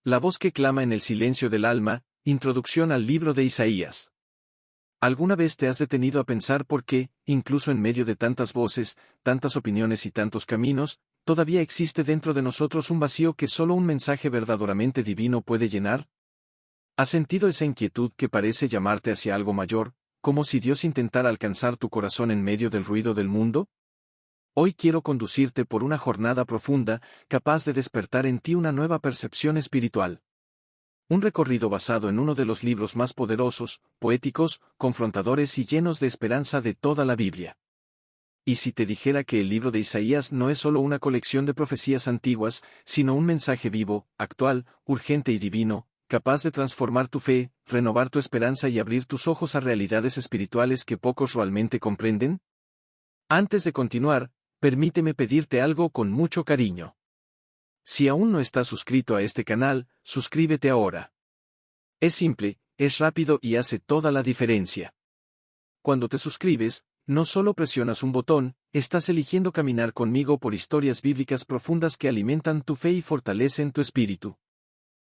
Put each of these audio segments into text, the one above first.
La voz que clama en el silencio del alma, introducción al libro de Isaías. ¿Alguna vez te has detenido a pensar por qué, incluso en medio de tantas voces, tantas opiniones y tantos caminos, todavía existe dentro de nosotros un vacío que solo un mensaje verdaderamente divino puede llenar? ¿Has sentido esa inquietud que parece llamarte hacia algo mayor, como si Dios intentara alcanzar tu corazón en medio del ruido del mundo? Hoy quiero conducirte por una jornada profunda, capaz de despertar en ti una nueva percepción espiritual. Un recorrido basado en uno de los libros más poderosos, poéticos, confrontadores y llenos de esperanza de toda la Biblia. ¿Y si te dijera que el libro de Isaías no es solo una colección de profecías antiguas, sino un mensaje vivo, actual, urgente y divino, capaz de transformar tu fe, renovar tu esperanza y abrir tus ojos a realidades espirituales que pocos realmente comprenden? Antes de continuar, permíteme pedirte algo con mucho cariño. Si aún no estás suscrito a este canal, suscríbete ahora. Es simple, es rápido y hace toda la diferencia. Cuando te suscribes, no solo presionas un botón, estás eligiendo caminar conmigo por historias bíblicas profundas que alimentan tu fe y fortalecen tu espíritu.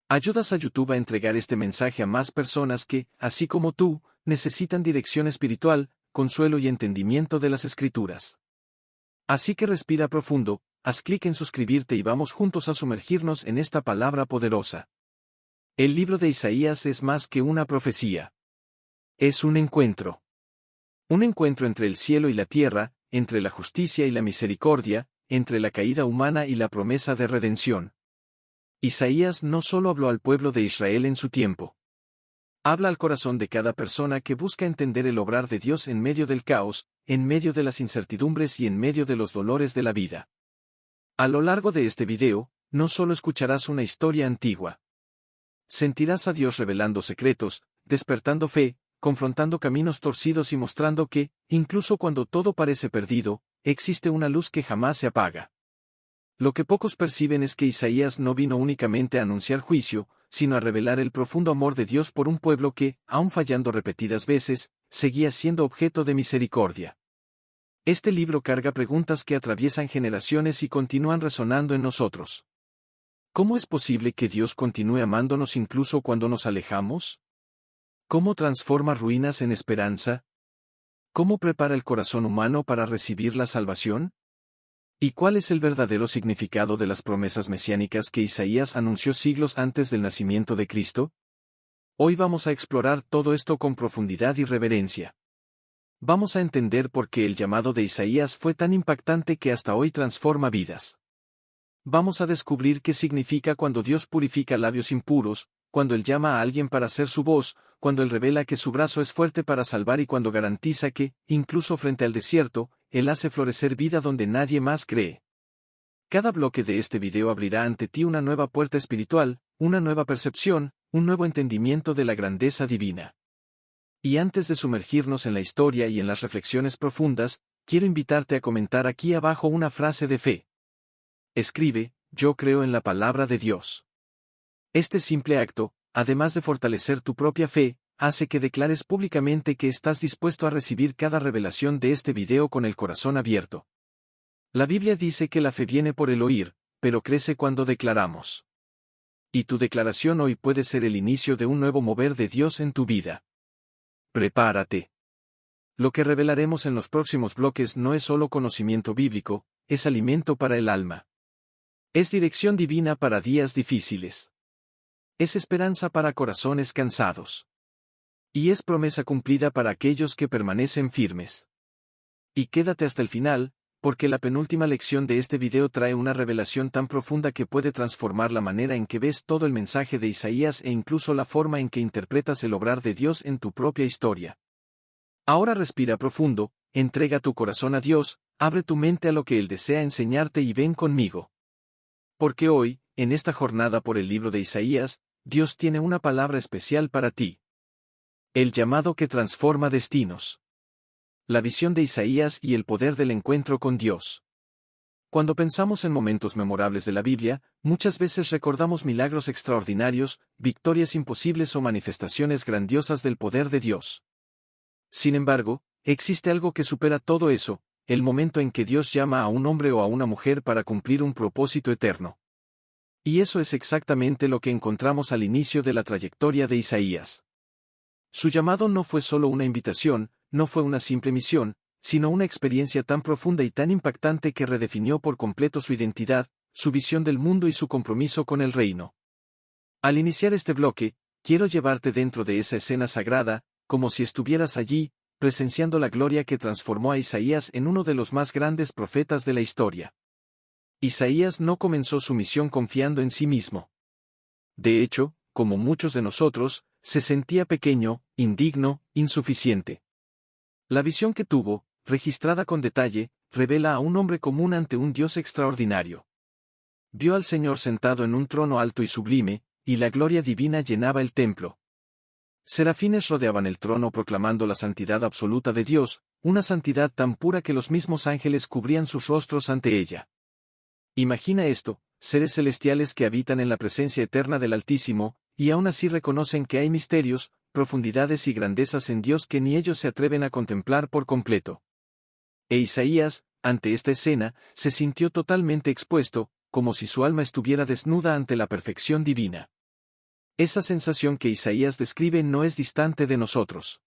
Ayudas a YouTube a entregar este mensaje a más personas que, así como tú, necesitan dirección espiritual, consuelo y entendimiento de las Escrituras. Así que respira profundo, haz clic en suscribirte y vamos juntos a sumergirnos en esta palabra poderosa. El libro de Isaías es más que una profecía. Es un encuentro. Un encuentro entre el cielo y la tierra, entre la justicia y la misericordia, entre la caída humana y la promesa de redención. Isaías no solo habló al pueblo de Israel en su tiempo. Habla al corazón de cada persona que busca entender el obrar de Dios en medio del caos, en medio de las incertidumbres y en medio de los dolores de la vida. A lo largo de este video, no solo escucharás una historia antigua. Sentirás a Dios revelando secretos, despertando fe, confrontando caminos torcidos y mostrando que, incluso cuando todo parece perdido, existe una luz que jamás se apaga. Lo que pocos perciben es que Isaías no vino únicamente a anunciar juicio, sino a revelar el profundo amor de Dios por un pueblo que, aun fallando repetidas veces, seguía siendo objeto de misericordia. Este libro carga preguntas que atraviesan generaciones y continúan resonando en nosotros. ¿Cómo es posible que Dios continúe amándonos incluso cuando nos alejamos? ¿Cómo transforma ruinas en esperanza? ¿Cómo prepara el corazón humano para recibir la salvación? ¿Y cuál es el verdadero significado de las promesas mesiánicas que Isaías anunció siglos antes del nacimiento de Cristo? Hoy vamos a explorar todo esto con profundidad y reverencia. Vamos a entender por qué el llamado de Isaías fue tan impactante que hasta hoy transforma vidas. Vamos a descubrir qué significa cuando Dios purifica labios impuros, cuando Él llama a alguien para ser su voz, cuando Él revela que su brazo es fuerte para salvar y cuando garantiza que, incluso frente al desierto, Él hace florecer vida donde nadie más cree. Cada bloque de este video abrirá ante ti una nueva puerta espiritual, una nueva percepción, un nuevo entendimiento de la grandeza divina. Y antes de sumergirnos en la historia y en las reflexiones profundas, quiero invitarte a comentar aquí abajo una frase de fe. Escribe, yo creo en la palabra de Dios. Este simple acto, además de fortalecer tu propia fe, hace que declares públicamente que estás dispuesto a recibir cada revelación de este video con el corazón abierto. La Biblia dice que la fe viene por el oír, pero crece cuando declaramos. Y tu declaración hoy puede ser el inicio de un nuevo mover de Dios en tu vida. Prepárate. Lo que revelaremos en los próximos bloques no es solo conocimiento bíblico, es alimento para el alma. Es dirección divina para días difíciles. Es esperanza para corazones cansados. Y es promesa cumplida para aquellos que permanecen firmes. Y quédate hasta el final, porque la penúltima lección de este video trae una revelación tan profunda que puede transformar la manera en que ves todo el mensaje de Isaías e incluso la forma en que interpretas el obrar de Dios en tu propia historia. Ahora respira profundo, entrega tu corazón a Dios, abre tu mente a lo que Él desea enseñarte y ven conmigo. Porque hoy, en esta jornada por el libro de Isaías, Dios tiene una palabra especial para ti. El llamado que transforma destinos. La visión de Isaías y el poder del encuentro con Dios. Cuando pensamos en momentos memorables de la Biblia, muchas veces recordamos milagros extraordinarios, victorias imposibles o manifestaciones grandiosas del poder de Dios. Sin embargo, existe algo que supera todo eso, el momento en que Dios llama a un hombre o a una mujer para cumplir un propósito eterno. Y eso es exactamente lo que encontramos al inicio de la trayectoria de Isaías. Su llamado no fue solo una invitación, no fue una simple misión, sino una experiencia tan profunda y tan impactante que redefinió por completo su identidad, su visión del mundo y su compromiso con el reino. Al iniciar este bloque, quiero llevarte dentro de esa escena sagrada, como si estuvieras allí, presenciando la gloria que transformó a Isaías en uno de los más grandes profetas de la historia. Isaías no comenzó su misión confiando en sí mismo. De hecho, como muchos de nosotros, se sentía pequeño, indigno, insuficiente. La visión que tuvo, registrada con detalle, revela a un hombre común ante un Dios extraordinario. Vio al Señor sentado en un trono alto y sublime, y la gloria divina llenaba el templo. Serafines rodeaban el trono proclamando la santidad absoluta de Dios, una santidad tan pura que los mismos ángeles cubrían sus rostros ante ella. Imagina esto, seres celestiales que habitan en la presencia eterna del Altísimo, y aún así reconocen que hay misterios, profundidades y grandezas en Dios que ni ellos se atreven a contemplar por completo. E Isaías, ante esta escena, se sintió totalmente expuesto, como si su alma estuviera desnuda ante la perfección divina. Esa sensación que Isaías describe no es distante de nosotros.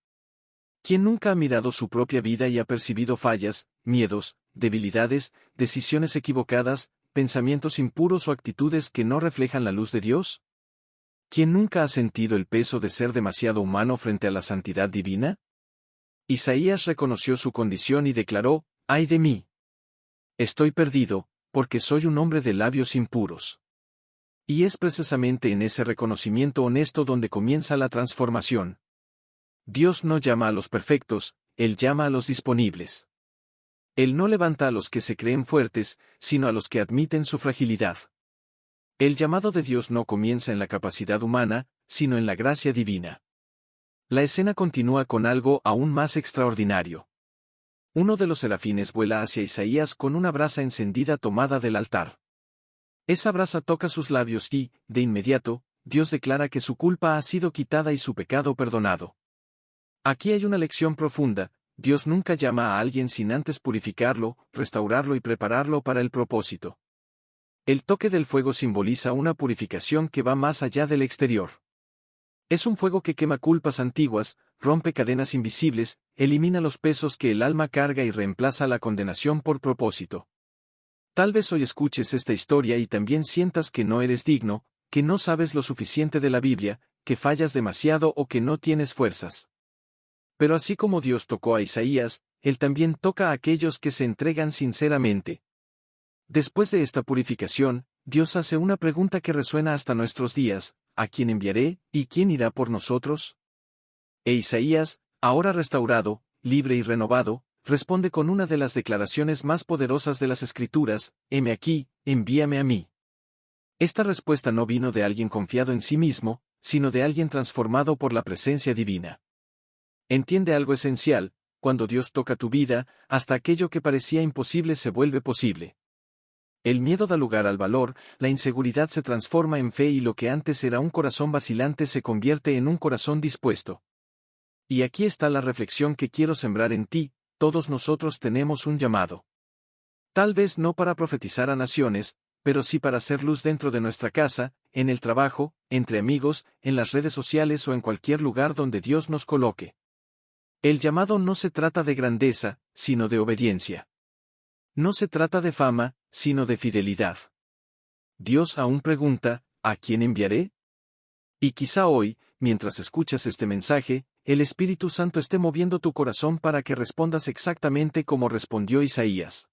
¿Quién nunca ha mirado su propia vida y ha percibido fallas, miedos, debilidades, decisiones equivocadas, pensamientos impuros o actitudes que no reflejan la luz de Dios? ¿Quién nunca ha sentido el peso de ser demasiado humano frente a la santidad divina? Isaías reconoció su condición y declaró: «¡Ay de mí! Estoy perdido, porque soy un hombre de labios impuros». Y es precisamente en ese reconocimiento honesto donde comienza la transformación. Dios no llama a los perfectos, Él llama a los disponibles. Él no levanta a los que se creen fuertes, sino a los que admiten su fragilidad. El llamado de Dios no comienza en la capacidad humana, sino en la gracia divina. La escena continúa con algo aún más extraordinario. Uno de los serafines vuela hacia Isaías con una brasa encendida tomada del altar. Esa brasa toca sus labios y, de inmediato, Dios declara que su culpa ha sido quitada y su pecado perdonado. Aquí hay una lección profunda: Dios nunca llama a alguien sin antes purificarlo, restaurarlo y prepararlo para el propósito. El toque del fuego simboliza una purificación que va más allá del exterior. Es un fuego que quema culpas antiguas, rompe cadenas invisibles, elimina los pesos que el alma carga y reemplaza la condenación por propósito. Tal vez hoy escuches esta historia y también sientas que no eres digno, que no sabes lo suficiente de la Biblia, que fallas demasiado o que no tienes fuerzas. Pero así como Dios tocó a Isaías, Él también toca a aquellos que se entregan sinceramente. Después de esta purificación, Dios hace una pregunta que resuena hasta nuestros días: ¿a quién enviaré, y quién irá por nosotros? E Isaías, ahora restaurado, libre y renovado, responde con una de las declaraciones más poderosas de las Escrituras: «Heme aquí, envíame a mí». Esta respuesta no vino de alguien confiado en sí mismo, sino de alguien transformado por la presencia divina. Entiende algo esencial: cuando Dios toca tu vida, hasta aquello que parecía imposible se vuelve posible. El miedo da lugar al valor, la inseguridad se transforma en fe y lo que antes era un corazón vacilante se convierte en un corazón dispuesto. Y aquí está la reflexión que quiero sembrar en ti: todos nosotros tenemos un llamado. Tal vez no para profetizar a naciones, pero sí para hacer luz dentro de nuestra casa, en el trabajo, entre amigos, en las redes sociales o en cualquier lugar donde Dios nos coloque. El llamado no se trata de grandeza, sino de obediencia. No se trata de fama, sino de fidelidad. Dios aún pregunta: ¿a quién enviaré? Y quizá hoy, mientras escuchas este mensaje, el Espíritu Santo esté moviendo tu corazón para que respondas exactamente como respondió Isaías.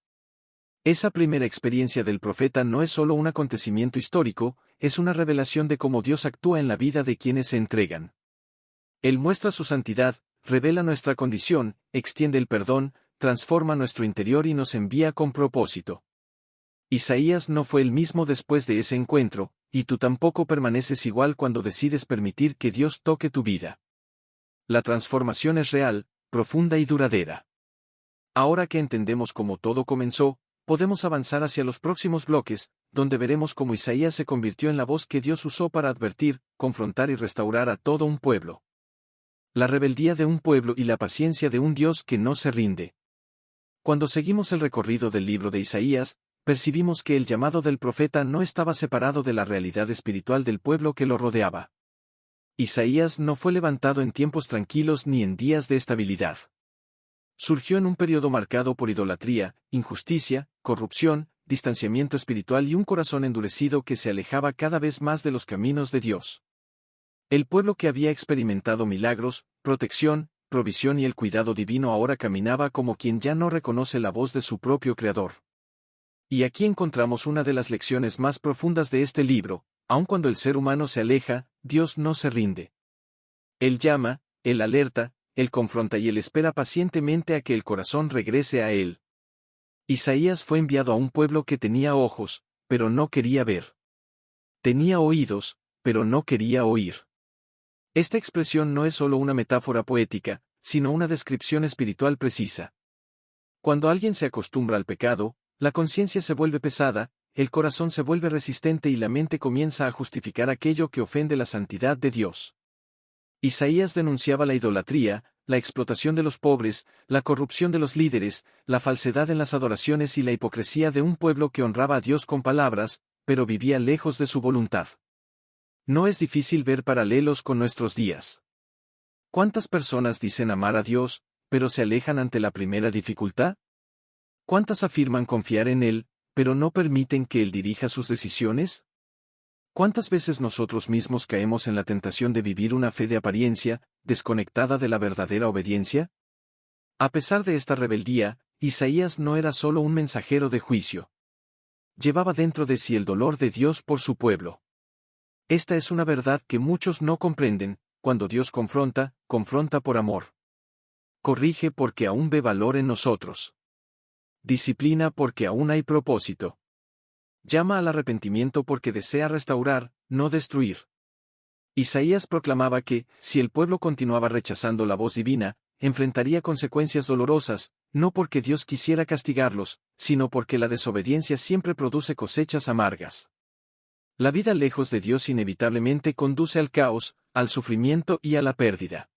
Esa primera experiencia del profeta no es solo un acontecimiento histórico, es una revelación de cómo Dios actúa en la vida de quienes se entregan. Él muestra su santidad, revela nuestra condición, extiende el perdón, transforma nuestro interior y nos envía con propósito. Isaías no fue el mismo después de ese encuentro, y tú tampoco permaneces igual cuando decides permitir que Dios toque tu vida. La transformación es real, profunda y duradera. Ahora que entendemos cómo todo comenzó, podemos avanzar hacia los próximos bloques, donde veremos cómo Isaías se convirtió en la voz que Dios usó para advertir, confrontar y restaurar a todo un pueblo. La rebeldía de un pueblo y la paciencia de un Dios que no se rinde. Cuando seguimos el recorrido del libro de Isaías, percibimos que el llamado del profeta no estaba separado de la realidad espiritual del pueblo que lo rodeaba. Isaías no fue levantado en tiempos tranquilos ni en días de estabilidad. Surgió en un periodo marcado por idolatría, injusticia, corrupción, distanciamiento espiritual y un corazón endurecido que se alejaba cada vez más de los caminos de Dios. El pueblo que había experimentado milagros, protección, provisión y el cuidado divino ahora caminaba como quien ya no reconoce la voz de su propio Creador. Y aquí encontramos una de las lecciones más profundas de este libro: aun cuando el ser humano se aleja, Dios no se rinde. Él llama, Él alerta, Él confronta y Él espera pacientemente a que el corazón regrese a Él. Isaías fue enviado a un pueblo que tenía ojos, pero no quería ver. Tenía oídos, pero no quería oír. Esta expresión no es solo una metáfora poética, sino una descripción espiritual precisa. Cuando alguien se acostumbra al pecado, la conciencia se vuelve pesada, el corazón se vuelve resistente y la mente comienza a justificar aquello que ofende la santidad de Dios. Isaías denunciaba la idolatría, la explotación de los pobres, la corrupción de los líderes, la falsedad en las adoraciones y la hipocresía de un pueblo que honraba a Dios con palabras, pero vivía lejos de su voluntad. No es difícil ver paralelos con nuestros días. ¿Cuántas personas dicen amar a Dios, pero se alejan ante la primera dificultad? ¿Cuántas afirman confiar en Él, pero no permiten que Él dirija sus decisiones? ¿Cuántas veces nosotros mismos caemos en la tentación de vivir una fe de apariencia, desconectada de la verdadera obediencia? A pesar de esta rebeldía, Isaías no era solo un mensajero de juicio. Llevaba dentro de sí el dolor de Dios por su pueblo. Esta es una verdad que muchos no comprenden: cuando Dios confronta, confronta por amor. Corrige porque aún ve valor en nosotros. Disciplina porque aún hay propósito. Llama al arrepentimiento porque desea restaurar, no destruir. Isaías proclamaba que, si el pueblo continuaba rechazando la voz divina, enfrentaría consecuencias dolorosas, no porque Dios quisiera castigarlos, sino porque la desobediencia siempre produce cosechas amargas. La vida lejos de Dios inevitablemente conduce al caos, al sufrimiento y a la pérdida.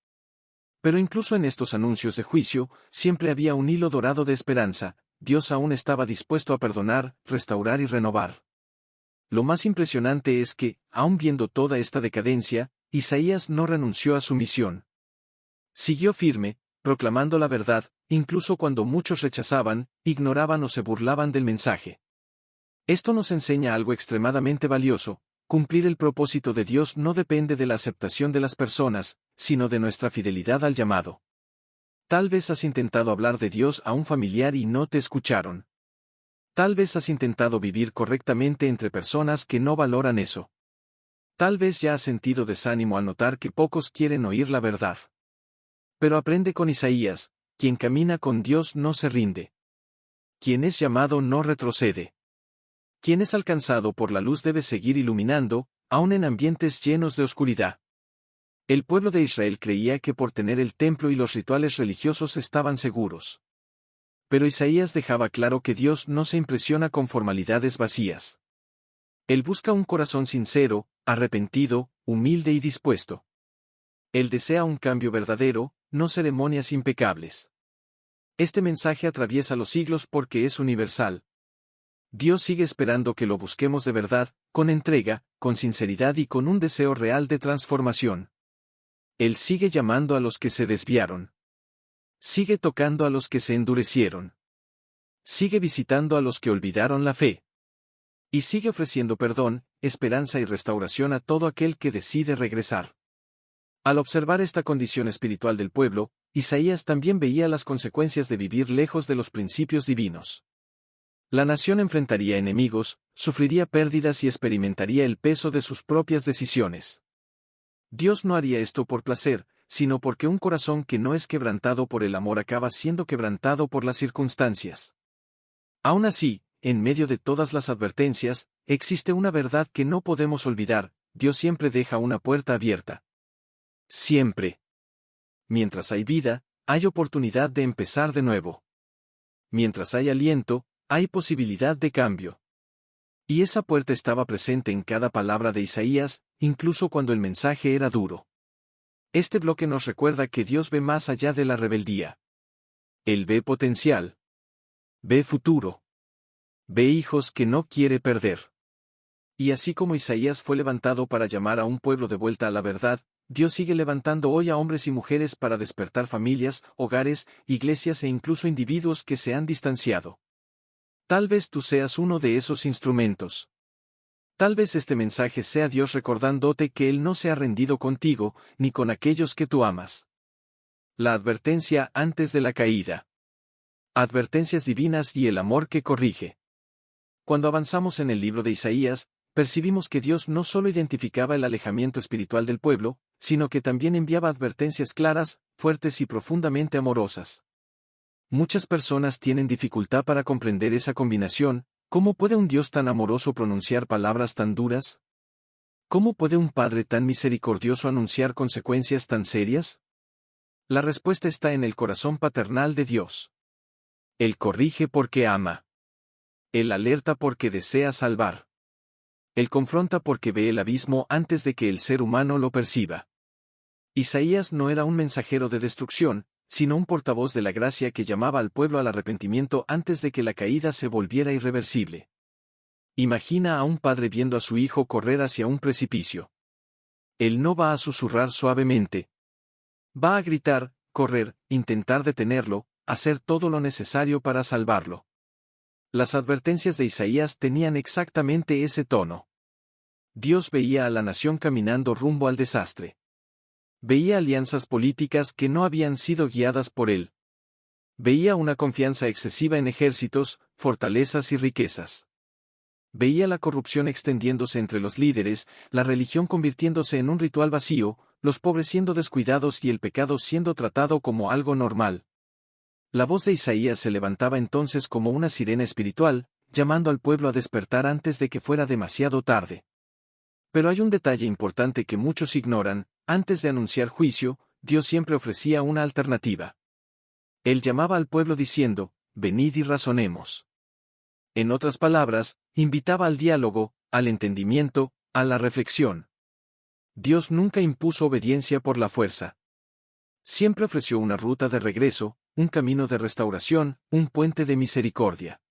Pero incluso en estos anuncios de juicio, siempre había un hilo dorado de esperanza: Dios aún estaba dispuesto a perdonar, restaurar y renovar. Lo más impresionante es que, aun viendo toda esta decadencia, Isaías no renunció a su misión. Siguió firme, proclamando la verdad, incluso cuando muchos rechazaban, ignoraban o se burlaban del mensaje. Esto nos enseña algo extremadamente valioso: cumplir el propósito de Dios no depende de la aceptación de las personas, sino de nuestra fidelidad al llamado. Tal vez has intentado hablar de Dios a un familiar y no te escucharon. Tal vez has intentado vivir correctamente entre personas que no valoran eso. Tal vez ya has sentido desánimo al notar que pocos quieren oír la verdad. Pero aprende con Isaías: quien camina con Dios no se rinde. Quien es llamado no retrocede. Quien es alcanzado por la luz debe seguir iluminando, aun en ambientes llenos de oscuridad. El pueblo de Israel creía que por tener el templo y los rituales religiosos estaban seguros. Pero Isaías dejaba claro que Dios no se impresiona con formalidades vacías. Él busca un corazón sincero, arrepentido, humilde y dispuesto. Él desea un cambio verdadero, no ceremonias impecables. Este mensaje atraviesa los siglos porque es universal. Dios sigue esperando que lo busquemos de verdad, con entrega, con sinceridad y con un deseo real de transformación. Él sigue llamando a los que se desviaron. Sigue tocando a los que se endurecieron. Sigue visitando a los que olvidaron la fe. Y sigue ofreciendo perdón, esperanza y restauración a todo aquel que decide regresar. Al observar esta condición espiritual del pueblo, Isaías también veía las consecuencias de vivir lejos de los principios divinos. La nación enfrentaría enemigos, sufriría pérdidas y experimentaría el peso de sus propias decisiones. Dios no haría esto por placer, sino porque un corazón que no es quebrantado por el amor acaba siendo quebrantado por las circunstancias. Aún así, en medio de todas las advertencias, existe una verdad que no podemos olvidar: Dios siempre deja una puerta abierta. Siempre. Mientras hay vida, hay oportunidad de empezar de nuevo. Mientras hay aliento, hay posibilidad de cambio. Y esa puerta estaba presente en cada palabra de Isaías, incluso cuando el mensaje era duro. Este bloque nos recuerda que Dios ve más allá de la rebeldía. Él ve potencial. Ve futuro. Ve hijos que no quiere perder. Y así como Isaías fue levantado para llamar a un pueblo de vuelta a la verdad, Dios sigue levantando hoy a hombres y mujeres para despertar familias, hogares, iglesias e incluso individuos que se han distanciado. Tal vez tú seas uno de esos instrumentos. Tal vez este mensaje sea Dios recordándote que Él no se ha rendido contigo, ni con aquellos que tú amas. La advertencia antes de la caída. Advertencias divinas y el amor que corrige. Cuando avanzamos en el libro de Isaías, percibimos que Dios no solo identificaba el alejamiento espiritual del pueblo, sino que también enviaba advertencias claras, fuertes y profundamente amorosas. Muchas personas tienen dificultad para comprender esa combinación. ¿Cómo puede un Dios tan amoroso pronunciar palabras tan duras? ¿Cómo puede un Padre tan misericordioso anunciar consecuencias tan serias? La respuesta está en el corazón paternal de Dios. Él corrige porque ama. Él alerta porque desea salvar. Él confronta porque ve el abismo antes de que el ser humano lo perciba. Isaías no era un mensajero de destrucción, sino un portavoz de la gracia que llamaba al pueblo al arrepentimiento antes de que la caída se volviera irreversible. Imagina a un padre viendo a su hijo correr hacia un precipicio. Él no va a susurrar suavemente. Va a gritar, correr, intentar detenerlo, hacer todo lo necesario para salvarlo. Las advertencias de Isaías tenían exactamente ese tono. Dios veía a la nación caminando rumbo al desastre. Veía alianzas políticas que no habían sido guiadas por él. Veía una confianza excesiva en ejércitos, fortalezas y riquezas. Veía la corrupción extendiéndose entre los líderes, la religión convirtiéndose en un ritual vacío, los pobres siendo descuidados y el pecado siendo tratado como algo normal. La voz de Isaías se levantaba entonces como una sirena espiritual, llamando al pueblo a despertar antes de que fuera demasiado tarde. Pero hay un detalle importante que muchos ignoran: antes de anunciar juicio, Dios siempre ofrecía una alternativa. Él llamaba al pueblo diciendo, venid y razonemos. En otras palabras, invitaba al diálogo, al entendimiento, a la reflexión. Dios nunca impuso obediencia por la fuerza. Siempre ofreció una ruta de regreso, un camino de restauración, un puente de misericordia.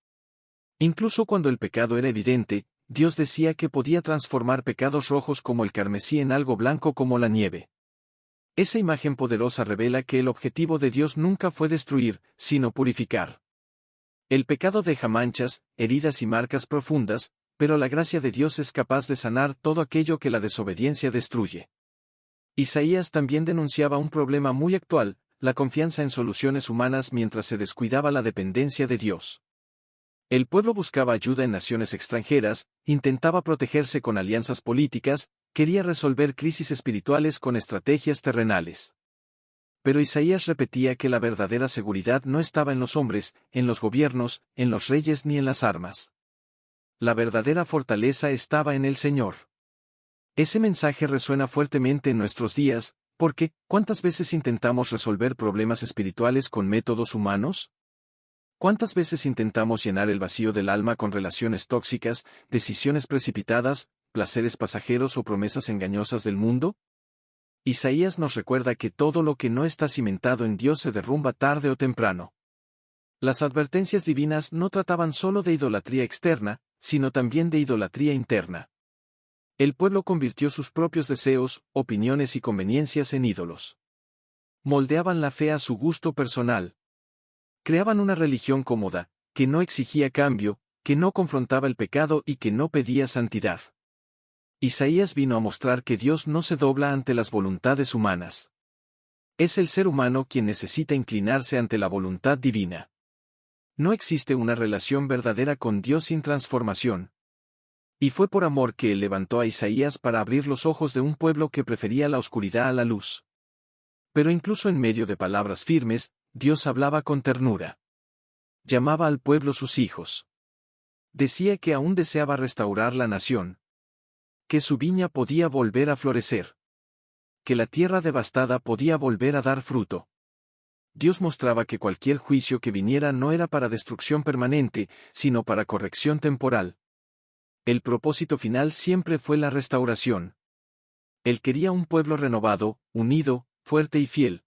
Incluso cuando el pecado era evidente, Dios decía que podía transformar pecados rojos como el carmesí en algo blanco como la nieve. Esa imagen poderosa revela que el objetivo de Dios nunca fue destruir, sino purificar. El pecado deja manchas, heridas y marcas profundas, pero la gracia de Dios es capaz de sanar todo aquello que la desobediencia destruye. Isaías también denunciaba un problema muy actual: la confianza en soluciones humanas mientras se descuidaba la dependencia de Dios. El pueblo buscaba ayuda en naciones extranjeras, intentaba protegerse con alianzas políticas, quería resolver crisis espirituales con estrategias terrenales. Pero Isaías repetía que la verdadera seguridad no estaba en los hombres, en los gobiernos, en los reyes ni en las armas. La verdadera fortaleza estaba en el Señor. Ese mensaje resuena fuertemente en nuestros días, porque, ¿cuántas veces intentamos resolver problemas espirituales con métodos humanos? ¿Cuántas veces intentamos llenar el vacío del alma con relaciones tóxicas, decisiones precipitadas, placeres pasajeros o promesas engañosas del mundo? Isaías nos recuerda que todo lo que no está cimentado en Dios se derrumba tarde o temprano. Las advertencias divinas no trataban solo de idolatría externa, sino también de idolatría interna. El pueblo convirtió sus propios deseos, opiniones y conveniencias en ídolos. Moldeaban la fe a su gusto personal. Creaban una religión cómoda, que no exigía cambio, que no confrontaba el pecado y que no pedía santidad. Isaías vino a mostrar que Dios no se dobla ante las voluntades humanas. Es el ser humano quien necesita inclinarse ante la voluntad divina. No existe una relación verdadera con Dios sin transformación. Y fue por amor que Él levantó a Isaías para abrir los ojos de un pueblo que prefería la oscuridad a la luz. Pero incluso en medio de palabras firmes, Dios hablaba con ternura. Llamaba al pueblo sus hijos. Decía que aún deseaba restaurar la nación. Que su viña podía volver a florecer. Que la tierra devastada podía volver a dar fruto. Dios mostraba que cualquier juicio que viniera no era para destrucción permanente, sino para corrección temporal. El propósito final siempre fue la restauración. Él quería un pueblo renovado, unido, fuerte y fiel.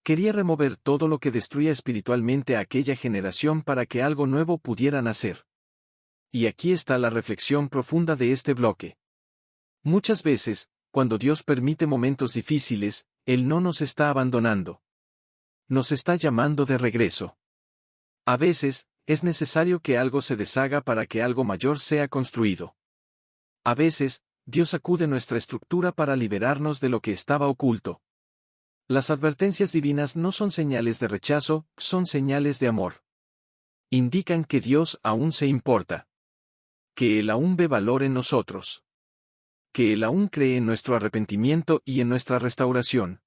Quería remover todo lo que destruía espiritualmente a aquella generación para que algo nuevo pudiera nacer. Y aquí está la reflexión profunda de este bloque. Muchas veces, cuando Dios permite momentos difíciles, Él no nos está abandonando. Nos está llamando de regreso. A veces, es necesario que algo se deshaga para que algo mayor sea construido. A veces, Dios sacude nuestra estructura para liberarnos de lo que estaba oculto. Las advertencias divinas no son señales de rechazo, son señales de amor. Indican que Dios aún se importa. Que Él aún ve valor en nosotros. Que Él aún cree en nuestro arrepentimiento y en nuestra restauración.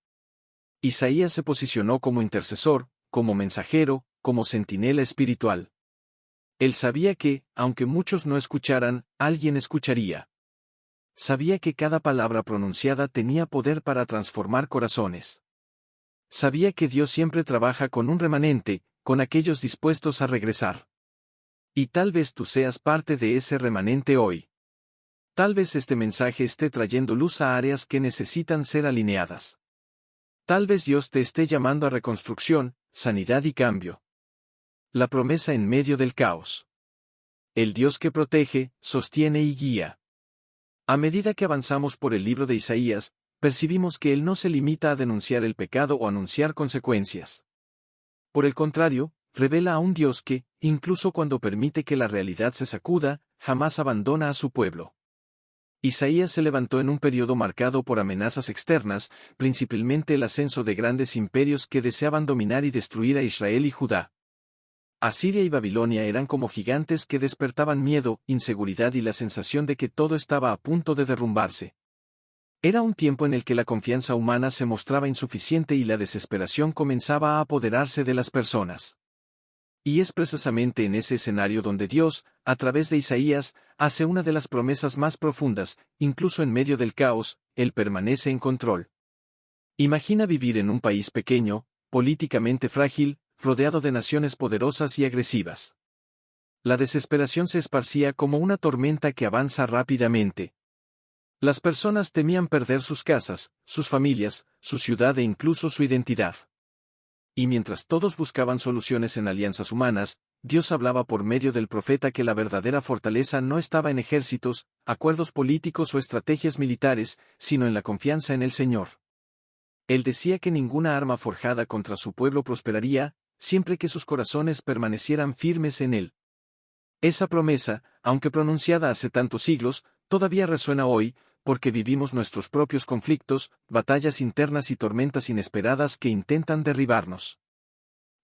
Isaías se posicionó como intercesor, como mensajero, como centinela espiritual. Él sabía que, aunque muchos no escucharan, alguien escucharía. Sabía que cada palabra pronunciada tenía poder para transformar corazones. Sabía que Dios siempre trabaja con un remanente, con aquellos dispuestos a regresar. Y tal vez tú seas parte de ese remanente hoy. Tal vez este mensaje esté trayendo luz a áreas que necesitan ser alineadas. Tal vez Dios te esté llamando a reconstrucción, sanidad y cambio. La promesa en medio del caos. El Dios que protege, sostiene y guía. A medida que avanzamos por el libro de Isaías, percibimos que Él no se limita a denunciar el pecado o anunciar consecuencias. Por el contrario, revela a un Dios que, incluso cuando permite que la realidad se sacuda, jamás abandona a su pueblo. Isaías se levantó en un periodo marcado por amenazas externas, principalmente el ascenso de grandes imperios que deseaban dominar y destruir a Israel y Judá. Asiria y Babilonia eran como gigantes que despertaban miedo, inseguridad y la sensación de que todo estaba a punto de derrumbarse. Era un tiempo en el que la confianza humana se mostraba insuficiente y la desesperación comenzaba a apoderarse de las personas. Y es precisamente en ese escenario donde Dios, a través de Isaías, hace una de las promesas más profundas, incluso en medio del caos, Él permanece en control. Imagina vivir en un país pequeño, políticamente frágil, rodeado de naciones poderosas y agresivas. La desesperación se esparcía como una tormenta que avanza rápidamente. Las personas temían perder sus casas, sus familias, su ciudad e incluso su identidad. Y mientras todos buscaban soluciones en alianzas humanas, Dios hablaba por medio del profeta que la verdadera fortaleza no estaba en ejércitos, acuerdos políticos o estrategias militares, sino en la confianza en el Señor. Él decía que ninguna arma forjada contra su pueblo prosperaría, siempre que sus corazones permanecieran firmes en Él. Esa promesa, aunque pronunciada hace tantos siglos, todavía resuena hoy, porque vivimos nuestros propios conflictos, batallas internas y tormentas inesperadas que intentan derribarnos.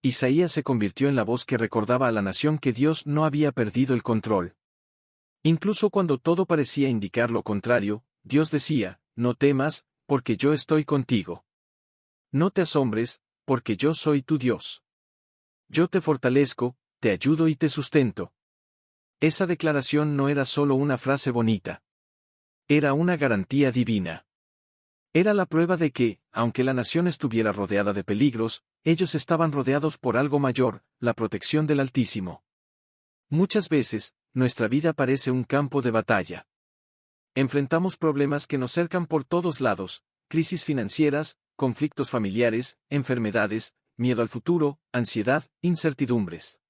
Isaías se convirtió en la voz que recordaba a la nación que Dios no había perdido el control. Incluso cuando todo parecía indicar lo contrario, Dios decía, no temas, porque yo estoy contigo. No te asombres, porque yo soy tu Dios. Yo te fortalezco, te ayudo y te sustento. Esa declaración no era solo una frase bonita. Era una garantía divina. Era la prueba de que, aunque la nación estuviera rodeada de peligros, ellos estaban rodeados por algo mayor, la protección del Altísimo. Muchas veces, nuestra vida parece un campo de batalla. Enfrentamos problemas que nos cercan por todos lados, crisis financieras, conflictos familiares, enfermedades, miedo al futuro, ansiedad, incertidumbres.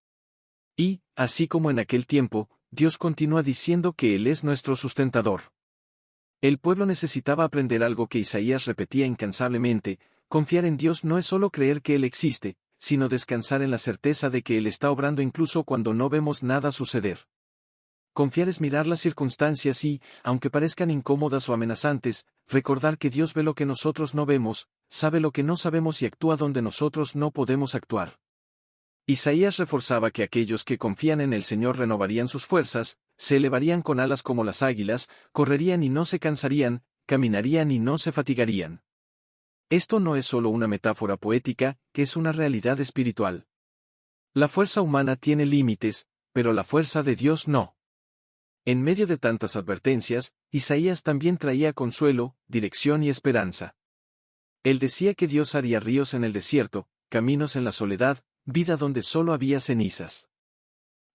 Y, así como en aquel tiempo, Dios continúa diciendo que Él es nuestro sustentador. El pueblo necesitaba aprender algo que Isaías repetía incansablemente: confiar en Dios no es solo creer que Él existe, sino descansar en la certeza de que Él está obrando incluso cuando no vemos nada suceder. Confiar es mirar las circunstancias y, aunque parezcan incómodas o amenazantes, recordar que Dios ve lo que nosotros no vemos, sabe lo que no sabemos y actúa donde nosotros no podemos actuar. Isaías reforzaba que aquellos que confían en el Señor renovarían sus fuerzas, se elevarían con alas como las águilas, correrían y no se cansarían, caminarían y no se fatigarían. Esto no es solo una metáfora poética, que es una realidad espiritual. La fuerza humana tiene límites, pero la fuerza de Dios no. En medio de tantas advertencias, Isaías también traía consuelo, dirección y esperanza. Él decía que Dios haría ríos en el desierto, caminos en la soledad, vida donde solo había cenizas.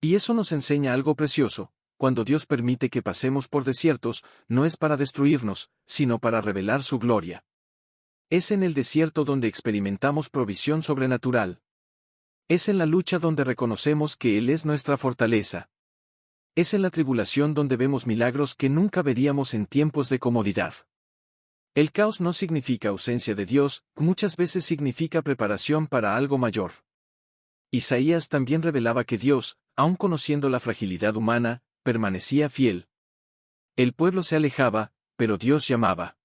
Y eso nos enseña algo precioso: cuando Dios permite que pasemos por desiertos, no es para destruirnos, sino para revelar su gloria. Es en el desierto donde experimentamos provisión sobrenatural. Es en la lucha donde reconocemos que Él es nuestra fortaleza. Es en la tribulación donde vemos milagros que nunca veríamos en tiempos de comodidad. El caos no significa ausencia de Dios, muchas veces significa preparación para algo mayor. Isaías también revelaba que Dios, aun conociendo la fragilidad humana, permanecía fiel. El pueblo se alejaba, pero Dios llamaba.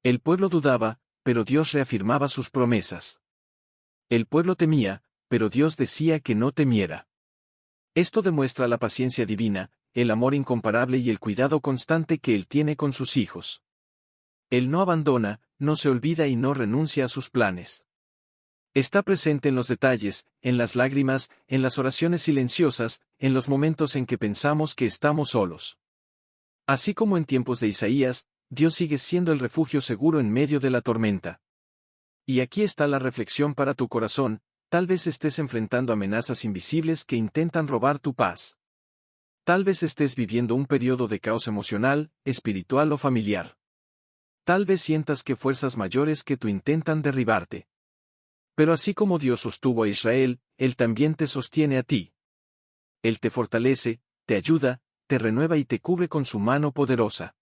El pueblo dudaba, pero Dios reafirmaba sus promesas. El pueblo temía, pero Dios decía que no temiera. Esto demuestra la paciencia divina, el amor incomparable y el cuidado constante que Él tiene con sus hijos. Él no abandona, no se olvida y no renuncia a sus planes. Está presente en los detalles, en las lágrimas, en las oraciones silenciosas, en los momentos en que pensamos que estamos solos. Así como en tiempos de Isaías, Dios sigue siendo el refugio seguro en medio de la tormenta. Y aquí está la reflexión para tu corazón: tal vez estés enfrentando amenazas invisibles que intentan robar tu paz. Tal vez estés viviendo un periodo de caos emocional, espiritual o familiar. Tal vez sientas que fuerzas mayores que tú intentan derribarte. Pero así como Dios sostuvo a Israel, Él también te sostiene a ti. Él te fortalece, te ayuda, te renueva y te cubre con su mano poderosa.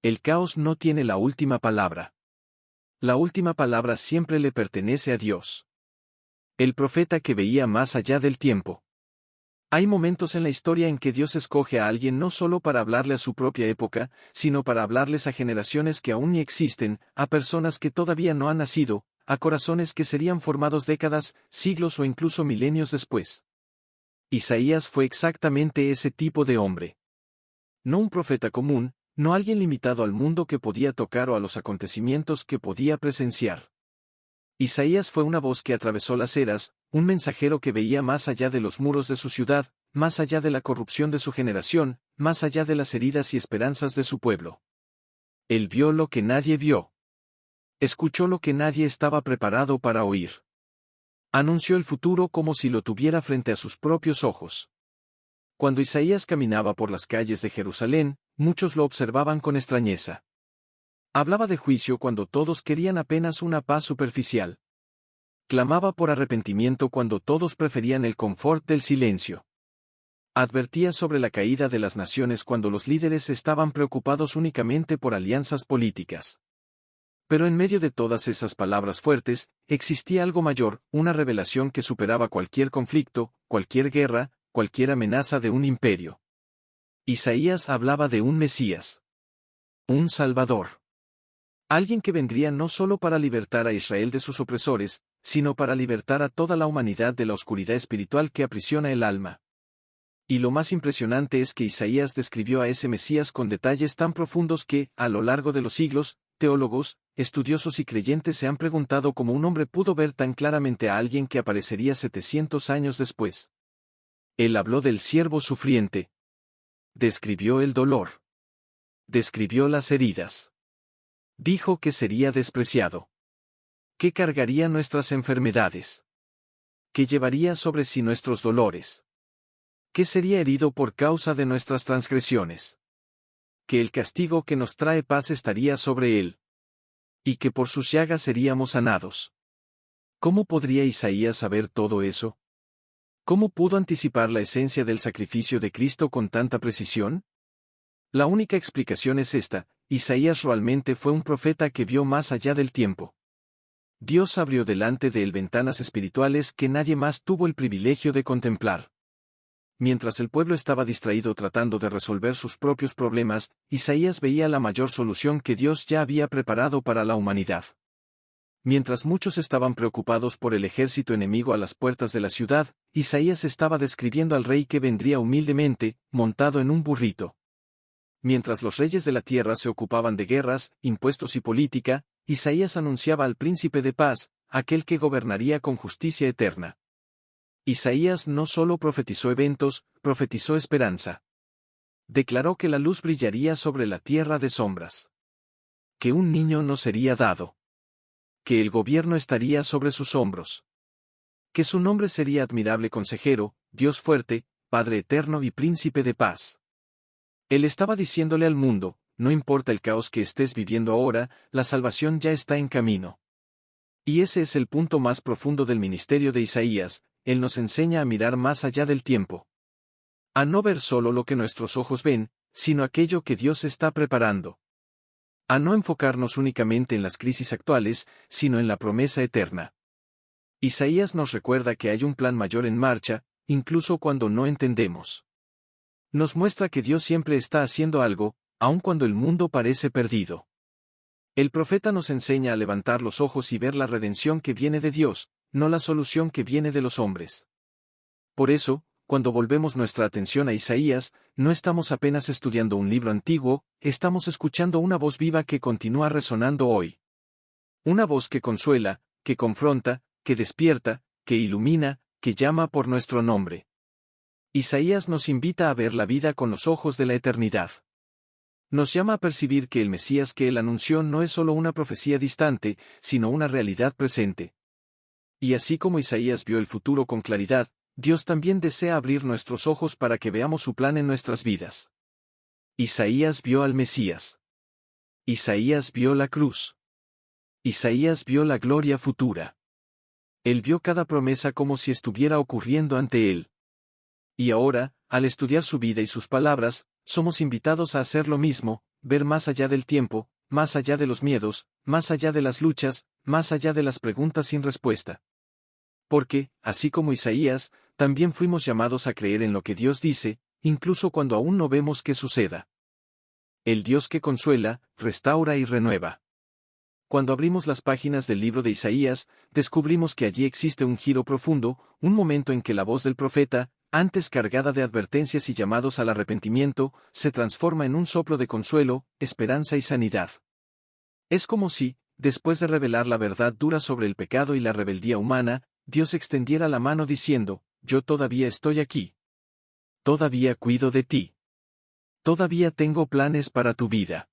El caos no tiene la última palabra. La última palabra siempre le pertenece a Dios. El profeta que veía más allá del tiempo. Hay momentos en la historia en que Dios escoge a alguien no solo para hablarle a su propia época, sino para hablarles a generaciones que aún ni existen, a personas que todavía no han nacido, a corazones que serían formados décadas, siglos o incluso milenios después. Isaías fue exactamente ese tipo de hombre. No un profeta común, no alguien limitado al mundo que podía tocar o a los acontecimientos que podía presenciar. Isaías fue una voz que atravesó las eras, un mensajero que veía más allá de los muros de su ciudad, más allá de la corrupción de su generación, más allá de las heridas y esperanzas de su pueblo. Él vio lo que nadie vio. Escuchó lo que nadie estaba preparado para oír. Anunció el futuro como si lo tuviera frente a sus propios ojos. Cuando Isaías caminaba por las calles de Jerusalén, muchos lo observaban con extrañeza. Hablaba de juicio cuando todos querían apenas una paz superficial. Clamaba por arrepentimiento cuando todos preferían el confort del silencio. Advertía sobre la caída de las naciones cuando los líderes estaban preocupados únicamente por alianzas políticas. Pero en medio de todas esas palabras fuertes, existía algo mayor, una revelación que superaba cualquier conflicto, cualquier guerra, cualquier amenaza de un imperio. Isaías hablaba de un Mesías. Un Salvador. Alguien que vendría no solo para libertar a Israel de sus opresores, sino para libertar a toda la humanidad de la oscuridad espiritual que aprisiona el alma. Y lo más impresionante es que Isaías describió a ese Mesías con detalles tan profundos que, a lo largo de los siglos, teólogos, estudiosos y creyentes se han preguntado cómo un hombre pudo ver tan claramente a alguien que aparecería 700 años después. Él habló del siervo sufriente. Describió el dolor. Describió las heridas. Dijo que sería despreciado. Que cargaría nuestras enfermedades. Que llevaría sobre sí nuestros dolores. Que sería herido por causa de nuestras transgresiones. Que el castigo que nos trae paz estaría sobre él. Y que por sus llagas seríamos sanados. ¿Cómo podría Isaías saber todo eso? ¿Cómo pudo anticipar la esencia del sacrificio de Cristo con tanta precisión? La única explicación es esta: Isaías realmente fue un profeta que vio más allá del tiempo. Dios abrió delante de él ventanas espirituales que nadie más tuvo el privilegio de contemplar. Mientras el pueblo estaba distraído tratando de resolver sus propios problemas, Isaías veía la mayor solución que Dios ya había preparado para la humanidad. Mientras muchos estaban preocupados por el ejército enemigo a las puertas de la ciudad, Isaías estaba describiendo al rey que vendría humildemente, montado en un burrito. Mientras los reyes de la tierra se ocupaban de guerras, impuestos y política, Isaías anunciaba al príncipe de paz, aquel que gobernaría con justicia eterna. Isaías no solo profetizó eventos, profetizó esperanza. Declaró que la luz brillaría sobre la tierra de sombras. Que un niño nos sería dado. Que el gobierno estaría sobre sus hombros. Que su nombre sería admirable consejero, Dios fuerte, Padre eterno y príncipe de paz. Él estaba diciéndole al mundo: no importa el caos que estés viviendo ahora, la salvación ya está en camino. Y ese es el punto más profundo del ministerio de Isaías: él nos enseña a mirar más allá del tiempo. A no ver solo lo que nuestros ojos ven, sino aquello que Dios está preparando. A no enfocarnos únicamente en las crisis actuales, sino en la promesa eterna. Isaías nos recuerda que hay un plan mayor en marcha, incluso cuando no entendemos. Nos muestra que Dios siempre está haciendo algo, aun cuando el mundo parece perdido. El profeta nos enseña a levantar los ojos y ver la redención que viene de Dios, no la solución que viene de los hombres. Por eso, cuando volvemos nuestra atención a Isaías, no estamos apenas estudiando un libro antiguo, estamos escuchando una voz viva que continúa resonando hoy. Una voz que consuela, que confronta, que despierta, que ilumina, que llama por nuestro nombre. Isaías nos invita a ver la vida con los ojos de la eternidad. Nos llama a percibir que el Mesías que él anunció no es solo una profecía distante, sino una realidad presente. Y así como Isaías vio el futuro con claridad, Dios también desea abrir nuestros ojos para que veamos su plan en nuestras vidas. Isaías vio al Mesías. Isaías vio la cruz. Isaías vio la gloria futura. Él vio cada promesa como si estuviera ocurriendo ante él. Y ahora, al estudiar su vida y sus palabras, somos invitados a hacer lo mismo, ver más allá del tiempo, más allá de los miedos, más allá de las luchas, más allá de las preguntas sin respuesta. Porque, así como Isaías, también fuimos llamados a creer en lo que Dios dice, incluso cuando aún no vemos que suceda. El Dios que consuela, restaura y renueva. Cuando abrimos las páginas del libro de Isaías, descubrimos que allí existe un giro profundo, un momento en que la voz del profeta, antes cargada de advertencias y llamados al arrepentimiento, se transforma en un soplo de consuelo, esperanza y sanidad. Es como si, después de revelar la verdad dura sobre el pecado y la rebeldía humana, Dios extendiera la mano diciendo, yo todavía estoy aquí. Todavía cuido de ti. Todavía tengo planes para tu vida.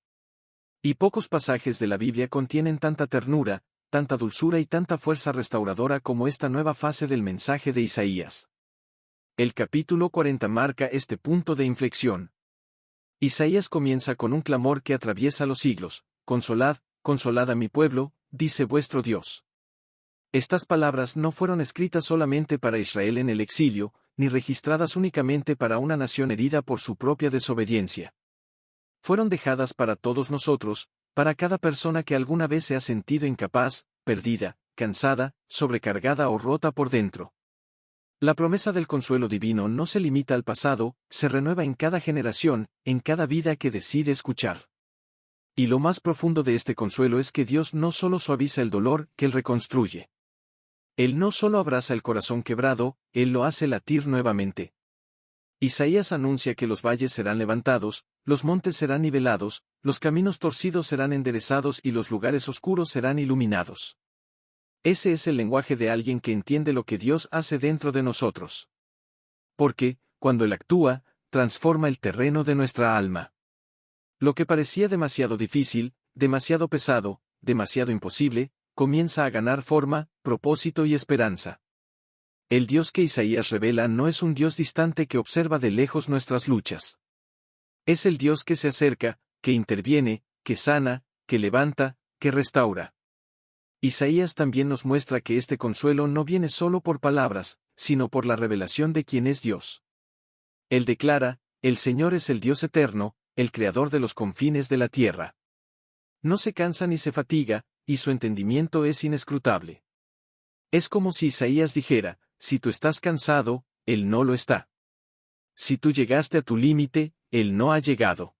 Y pocos pasajes de la Biblia contienen tanta ternura, tanta dulzura y tanta fuerza restauradora como esta nueva fase del mensaje de Isaías. El capítulo 40 marca este punto de inflexión. Isaías comienza con un clamor que atraviesa los siglos, consolad, consolad a mi pueblo, dice vuestro Dios. Estas palabras no fueron escritas solamente para Israel en el exilio, ni registradas únicamente para una nación herida por su propia desobediencia. Fueron dejadas para todos nosotros, para cada persona que alguna vez se ha sentido incapaz, perdida, cansada, sobrecargada o rota por dentro. La promesa del consuelo divino no se limita al pasado, se renueva en cada generación, en cada vida que decide escuchar. Y lo más profundo de este consuelo es que Dios no solo suaviza el dolor, que Él reconstruye. Él no solo abraza el corazón quebrado, Él lo hace latir nuevamente. Isaías anuncia que los valles serán levantados, los montes serán nivelados, los caminos torcidos serán enderezados y los lugares oscuros serán iluminados. Ese es el lenguaje de alguien que entiende lo que Dios hace dentro de nosotros. Porque, cuando Él actúa, transforma el terreno de nuestra alma. Lo que parecía demasiado difícil, demasiado pesado, demasiado imposible, comienza a ganar forma, propósito y esperanza. El Dios que Isaías revela no es un Dios distante que observa de lejos nuestras luchas. Es el Dios que se acerca, que interviene, que sana, que levanta, que restaura. Isaías también nos muestra que este consuelo no viene solo por palabras, sino por la revelación de quién es Dios. Él declara, el Señor es el Dios eterno, el creador de los confines de la tierra. No se cansa ni se fatiga, y su entendimiento es inescrutable. Es como si Isaías dijera, si tú estás cansado, Él no lo está. Si tú llegaste a tu límite, Él no ha llegado.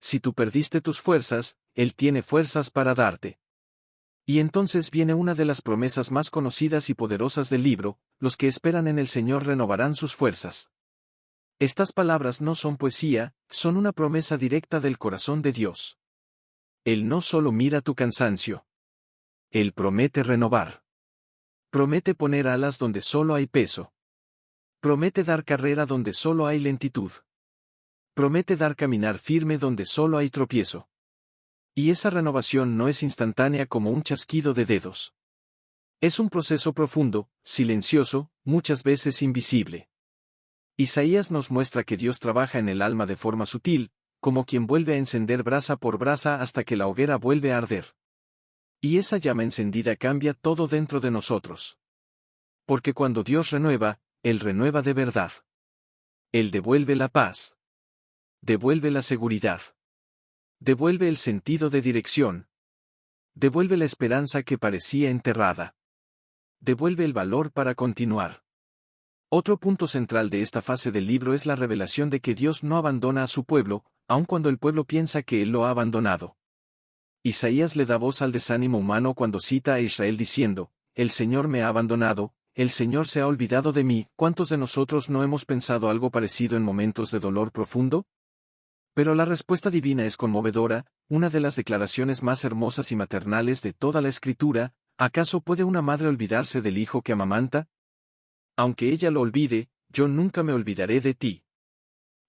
Si tú perdiste tus fuerzas, Él tiene fuerzas para darte. Y entonces viene una de las promesas más conocidas y poderosas del libro, los que esperan en el Señor renovarán sus fuerzas. Estas palabras no son poesía, son una promesa directa del corazón de Dios. Él no solo mira tu cansancio. Él promete renovar. Promete poner alas donde solo hay peso. Promete dar carrera donde solo hay lentitud. Promete dar caminar firme donde solo hay tropiezo. Y esa renovación no es instantánea como un chasquido de dedos. Es un proceso profundo, silencioso, muchas veces invisible. Isaías nos muestra que Dios trabaja en el alma de forma sutil, como quien vuelve a encender brasa por brasa hasta que la hoguera vuelve a arder. Y esa llama encendida cambia todo dentro de nosotros. Porque cuando Dios renueva, Él renueva de verdad. Él devuelve la paz. Devuelve la seguridad. Devuelve el sentido de dirección. Devuelve la esperanza que parecía enterrada. Devuelve el valor para continuar. Otro punto central de esta fase del libro es la revelación de que Dios no abandona a su pueblo, aun cuando el pueblo piensa que Él lo ha abandonado. Isaías le da voz al desánimo humano cuando cita a Israel diciendo, «El Señor me ha abandonado, el Señor se ha olvidado de mí». ¿Cuántos de nosotros no hemos pensado algo parecido en momentos de dolor profundo? Pero la respuesta divina es conmovedora, una de las declaraciones más hermosas y maternales de toda la Escritura. ¿Acaso puede una madre olvidarse del hijo que amamanta? Aunque ella lo olvide, yo nunca me olvidaré de ti.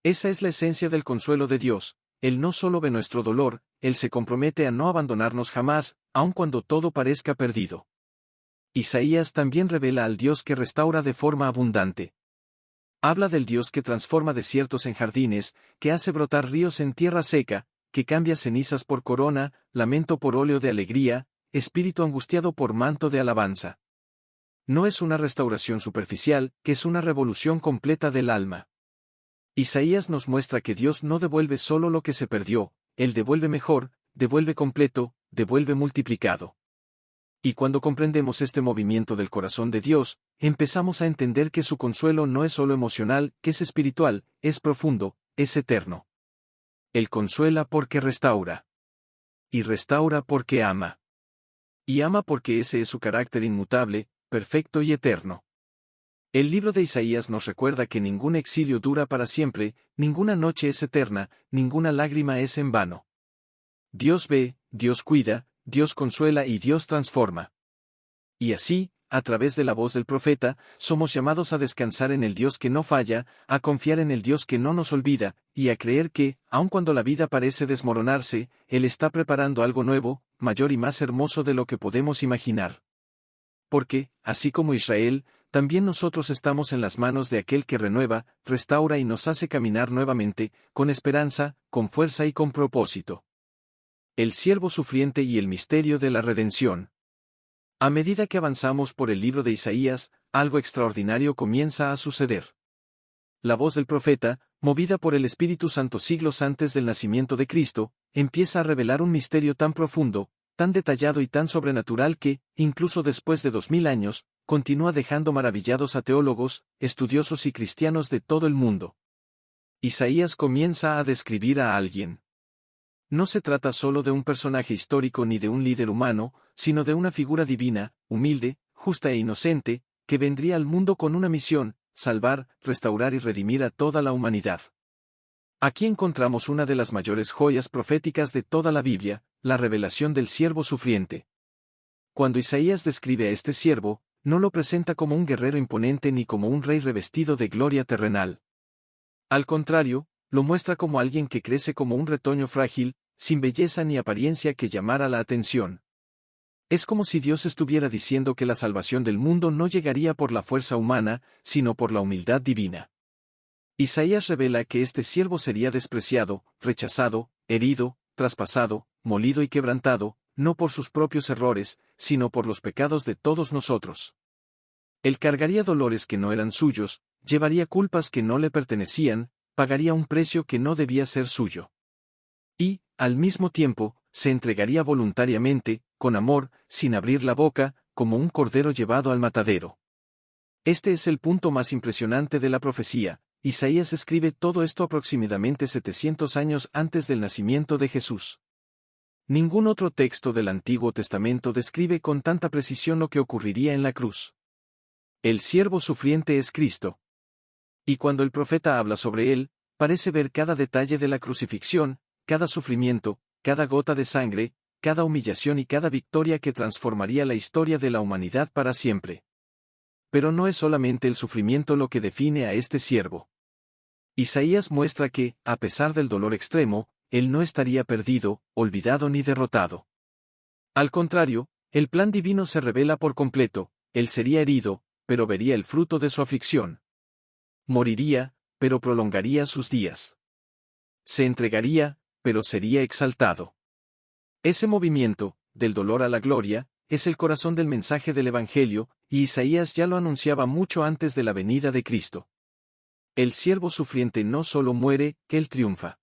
Esa es la esencia del consuelo de Dios. Él no solo ve nuestro dolor, Él se compromete a no abandonarnos jamás, aun cuando todo parezca perdido. Isaías también revela al Dios que restaura de forma abundante. Habla del Dios que transforma desiertos en jardines, que hace brotar ríos en tierra seca, que cambia cenizas por corona, lamento por óleo de alegría, espíritu angustiado por manto de alabanza. No es una restauración superficial, que es una revolución completa del alma. Isaías nos muestra que Dios no devuelve solo lo que se perdió, Él devuelve mejor, devuelve completo, devuelve multiplicado. Y cuando comprendemos este movimiento del corazón de Dios, empezamos a entender que su consuelo no es solo emocional, que es espiritual, es profundo, es eterno. Él consuela porque restaura. Y restaura porque ama. Y ama porque ese es su carácter inmutable, perfecto y eterno. El libro de Isaías nos recuerda que ningún exilio dura para siempre, ninguna noche es eterna, ninguna lágrima es en vano. Dios ve, Dios cuida, Dios consuela y Dios transforma. Y así, a través de la voz del profeta, somos llamados a descansar en el Dios que no falla, a confiar en el Dios que no nos olvida, y a creer que, aun cuando la vida parece desmoronarse, Él está preparando algo nuevo, mayor y más hermoso de lo que podemos imaginar. Porque, así como Israel, también nosotros estamos en las manos de aquel que renueva, restaura y nos hace caminar nuevamente, con esperanza, con fuerza y con propósito. El siervo sufriente y el misterio de la redención. A medida que avanzamos por el libro de Isaías, algo extraordinario comienza a suceder. La voz del profeta, movida por el Espíritu Santo siglos antes del nacimiento de Cristo, empieza a revelar un misterio tan profundo, tan detallado y tan sobrenatural que, incluso después de 2000 años, continúa dejando maravillados a teólogos, estudiosos y cristianos de todo el mundo. Isaías comienza a describir a alguien. No se trata solo de un personaje histórico ni de un líder humano, sino de una figura divina, humilde, justa e inocente, que vendría al mundo con una misión: salvar, restaurar y redimir a toda la humanidad. Aquí encontramos una de las mayores joyas proféticas de toda la Biblia, la revelación del siervo sufriente. Cuando Isaías describe a este siervo, no lo presenta como un guerrero imponente ni como un rey revestido de gloria terrenal. Al contrario, lo muestra como alguien que crece como un retoño frágil, sin belleza ni apariencia que llamara la atención. Es como si Dios estuviera diciendo que la salvación del mundo no llegaría por la fuerza humana, sino por la humildad divina. Isaías revela que este siervo sería despreciado, rechazado, herido, traspasado, molido y quebrantado, no por sus propios errores, sino por los pecados de todos nosotros. Él cargaría dolores que no eran suyos, llevaría culpas que no le pertenecían, pagaría un precio que no debía ser suyo. Y, al mismo tiempo, se entregaría voluntariamente, con amor, sin abrir la boca, como un cordero llevado al matadero. Este es el punto más impresionante de la profecía. Isaías escribe todo esto aproximadamente 700 años antes del nacimiento de Jesús. Ningún otro texto del Antiguo Testamento describe con tanta precisión lo que ocurriría en la cruz. El siervo sufriente es Cristo. Y cuando el profeta habla sobre él, parece ver cada detalle de la crucifixión, cada sufrimiento, cada gota de sangre, cada humillación y cada victoria que transformaría la historia de la humanidad para siempre. Pero no es solamente el sufrimiento lo que define a este siervo. Isaías muestra que, a pesar del dolor extremo, él no estaría perdido, olvidado ni derrotado. Al contrario, el plan divino se revela por completo: él sería herido, pero vería el fruto de su aflicción. Moriría, pero prolongaría sus días. Se entregaría, pero sería exaltado. Ese movimiento, del dolor a la gloria, es el corazón del mensaje del Evangelio, y Isaías ya lo anunciaba mucho antes de la venida de Cristo. El siervo sufriente no solo muere, él triunfa.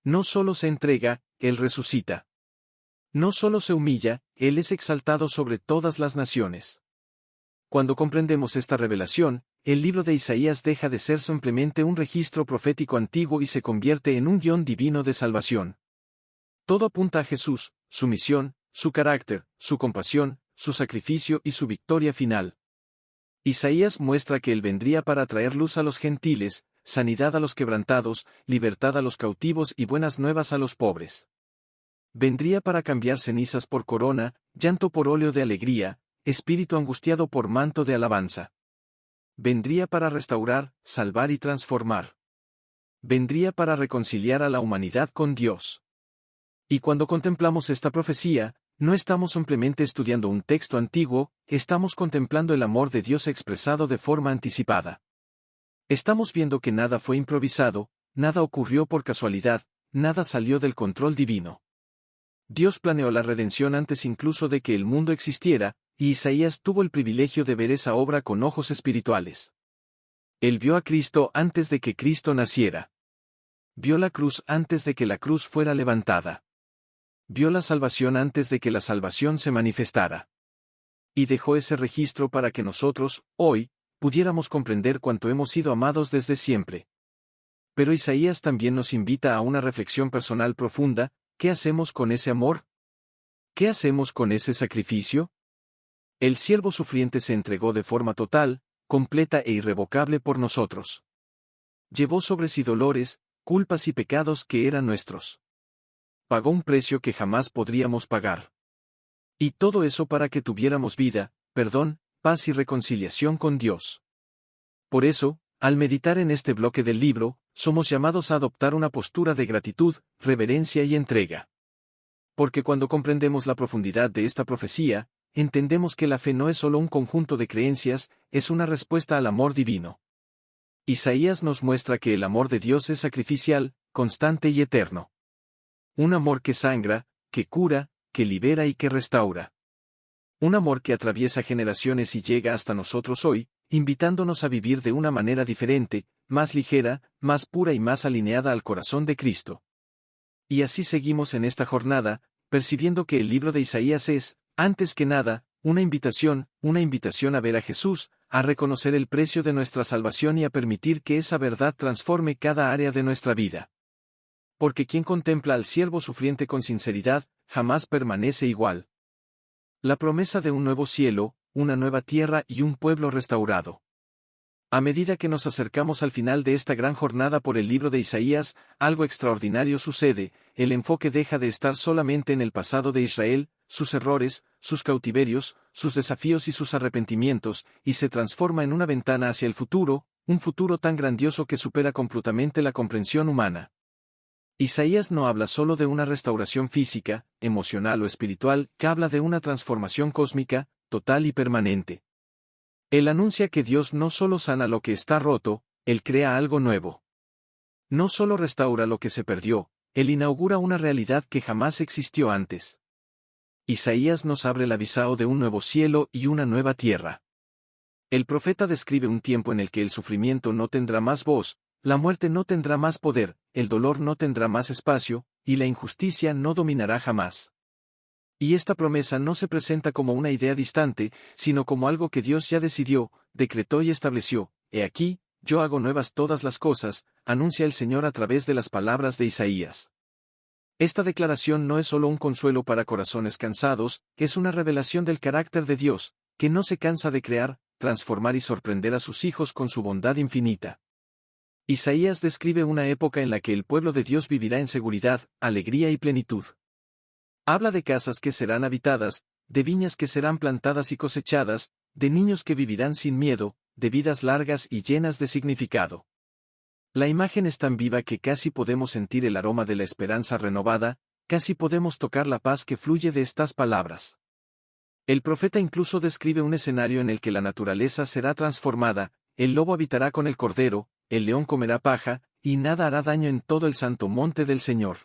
No solo se entrega, él resucita. No solo se humilla, él es exaltado sobre todas las naciones. Cuando comprendemos esta revelación, el libro de Isaías deja de ser simplemente un registro profético antiguo y se convierte en un guión divino de salvación. Todo apunta a Jesús, su misión, su carácter, su compasión, su sacrificio y su victoria final. Isaías muestra que Él vendría para traer luz a los gentiles, sanidad a los quebrantados, libertad a los cautivos y buenas nuevas a los pobres. Vendría para cambiar cenizas por corona, llanto por óleo de alegría, espíritu angustiado por manto de alabanza. Vendría para restaurar, salvar y transformar. Vendría para reconciliar a la humanidad con Dios. Y cuando contemplamos esta profecía, no estamos simplemente estudiando un texto antiguo, estamos contemplando el amor de Dios expresado de forma anticipada. Estamos viendo que nada fue improvisado, nada ocurrió por casualidad, nada salió del control divino. Dios planeó la redención antes incluso de que el mundo existiera, y Isaías tuvo el privilegio de ver esa obra con ojos espirituales. Él vio a Cristo antes de que Cristo naciera. Vio la cruz antes de que la cruz fuera levantada. Vio la salvación antes de que la salvación se manifestara. Y dejó ese registro para que nosotros, hoy, pudiéramos comprender cuánto hemos sido amados desde siempre. Pero Isaías también nos invita a una reflexión personal profunda. ¿Qué hacemos con ese amor? ¿Qué hacemos con ese sacrificio? El siervo sufriente se entregó de forma total, completa e irrevocable por nosotros. Llevó sobre sí dolores, culpas y pecados que eran nuestros. Pagó un precio que jamás podríamos pagar. Y todo eso para que tuviéramos vida, perdón, paz y reconciliación con Dios. Por eso, al meditar en este bloque del libro, somos llamados a adoptar una postura de gratitud, reverencia y entrega. Porque cuando comprendemos la profundidad de esta profecía, entendemos que la fe no es solo un conjunto de creencias, es una respuesta al amor divino. Isaías nos muestra que el amor de Dios es sacrificial, constante y eterno. Un amor que sangra, que cura, que libera y que restaura. Un amor que atraviesa generaciones y llega hasta nosotros hoy, invitándonos a vivir de una manera diferente, más ligera, más pura y más alineada al corazón de Cristo. Y así seguimos en esta jornada, percibiendo que el libro de Isaías es, antes que nada, una invitación a ver a Jesús, a reconocer el precio de nuestra salvación y a permitir que esa verdad transforme cada área de nuestra vida. Porque quien contempla al siervo sufriente con sinceridad, jamás permanece igual. La promesa de un nuevo cielo, una nueva tierra y un pueblo restaurado. A medida que nos acercamos al final de esta gran jornada por el libro de Isaías, algo extraordinario sucede, el enfoque deja de estar solamente en el pasado de Israel, sus errores, sus cautiverios, sus desafíos y sus arrepentimientos, y se transforma en una ventana hacia el futuro, un futuro tan grandioso que supera completamente la comprensión humana. Isaías no habla solo de una restauración física, emocional o espiritual, que habla de una transformación cósmica, total y permanente. Él anuncia que Dios no solo sana lo que está roto, Él crea algo nuevo. No solo restaura lo que se perdió, Él inaugura una realidad que jamás existió antes. Isaías nos abre el avisado de un nuevo cielo y una nueva tierra. El profeta describe un tiempo en el que el sufrimiento no tendrá más voz, la muerte no tendrá más poder, el dolor no tendrá más espacio, y la injusticia no dominará jamás. Y esta promesa no se presenta como una idea distante, sino como algo que Dios ya decidió, decretó y estableció. He aquí, yo hago nuevas todas las cosas, anuncia el Señor a través de las palabras de Isaías. Esta declaración no es solo un consuelo para corazones cansados, es una revelación del carácter de Dios, que no se cansa de crear, transformar y sorprender a sus hijos con su bondad infinita. Isaías describe una época en la que el pueblo de Dios vivirá en seguridad, alegría y plenitud. Habla de casas que serán habitadas, de viñas que serán plantadas y cosechadas, de niños que vivirán sin miedo, de vidas largas y llenas de significado. La imagen es tan viva que casi podemos sentir el aroma de la esperanza renovada, casi podemos tocar la paz que fluye de estas palabras. El profeta incluso describe un escenario en el que la naturaleza será transformada, el lobo habitará con el cordero, el león comerá paja, y nada hará daño en todo el santo monte del Señor.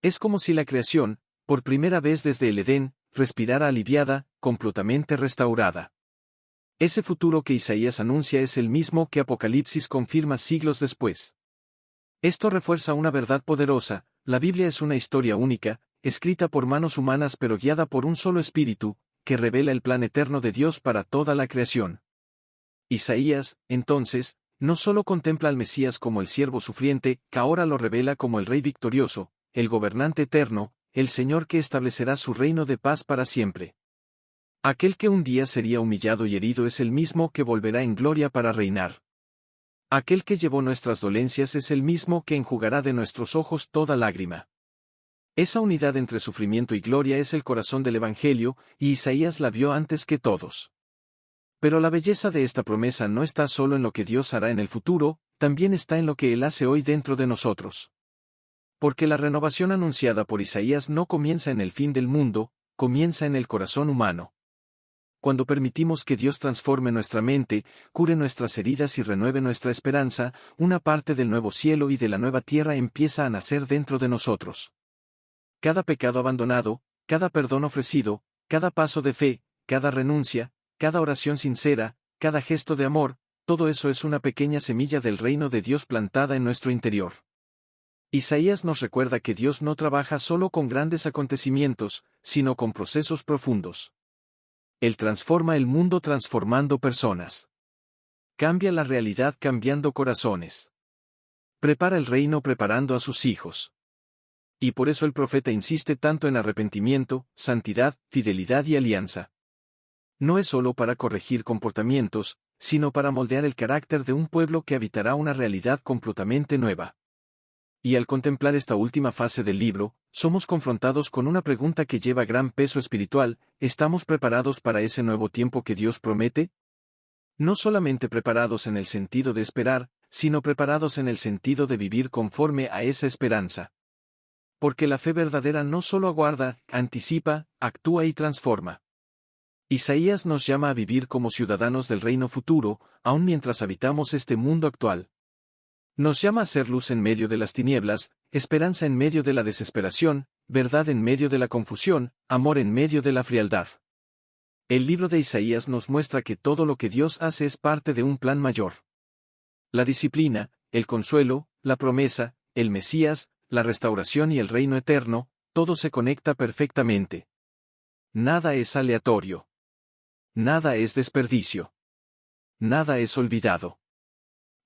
Es como si la creación, por primera vez desde el Edén, respirara aliviada, completamente restaurada. Ese futuro que Isaías anuncia es el mismo que Apocalipsis confirma siglos después. Esto refuerza una verdad poderosa: la Biblia es una historia única, escrita por manos humanas pero guiada por un solo espíritu, que revela el plan eterno de Dios para toda la creación. Isaías, entonces, no solo contempla al Mesías como el siervo sufriente, que ahora lo revela como el Rey victorioso, el gobernante eterno, el Señor que establecerá su reino de paz para siempre. Aquel que un día sería humillado y herido es el mismo que volverá en gloria para reinar. Aquel que llevó nuestras dolencias es el mismo que enjugará de nuestros ojos toda lágrima. Esa unidad entre sufrimiento y gloria es el corazón del Evangelio, y Isaías la vio antes que todos. Pero la belleza de esta promesa no está solo en lo que Dios hará en el futuro, también está en lo que Él hace hoy dentro de nosotros. Porque la renovación anunciada por Isaías no comienza en el fin del mundo, comienza en el corazón humano. Cuando permitimos que Dios transforme nuestra mente, cure nuestras heridas y renueve nuestra esperanza, una parte del nuevo cielo y de la nueva tierra empieza a nacer dentro de nosotros. Cada pecado abandonado, cada perdón ofrecido, cada paso de fe, cada renuncia, cada oración sincera, cada gesto de amor, todo eso es una pequeña semilla del reino de Dios plantada en nuestro interior. Isaías nos recuerda que Dios no trabaja solo con grandes acontecimientos, sino con procesos profundos. Él transforma el mundo transformando personas. Cambia la realidad cambiando corazones. Prepara el reino preparando a sus hijos. Y por eso el profeta insiste tanto en arrepentimiento, santidad, fidelidad y alianza. No es solo para corregir comportamientos, sino para moldear el carácter de un pueblo que habitará una realidad completamente nueva. Y al contemplar esta última fase del libro, somos confrontados con una pregunta que lleva gran peso espiritual: ¿estamos preparados para ese nuevo tiempo que Dios promete? No solamente preparados en el sentido de esperar, sino preparados en el sentido de vivir conforme a esa esperanza. Porque la fe verdadera no solo aguarda, anticipa, actúa y transforma. Isaías nos llama a vivir como ciudadanos del reino futuro, aun mientras habitamos este mundo actual. Nos llama a ser luz en medio de las tinieblas, esperanza en medio de la desesperación, verdad en medio de la confusión, amor en medio de la frialdad. El libro de Isaías nos muestra que todo lo que Dios hace es parte de un plan mayor. La disciplina, el consuelo, la promesa, el Mesías, la restauración y el reino eterno, todo se conecta perfectamente. Nada es aleatorio. Nada es desperdicio. Nada es olvidado.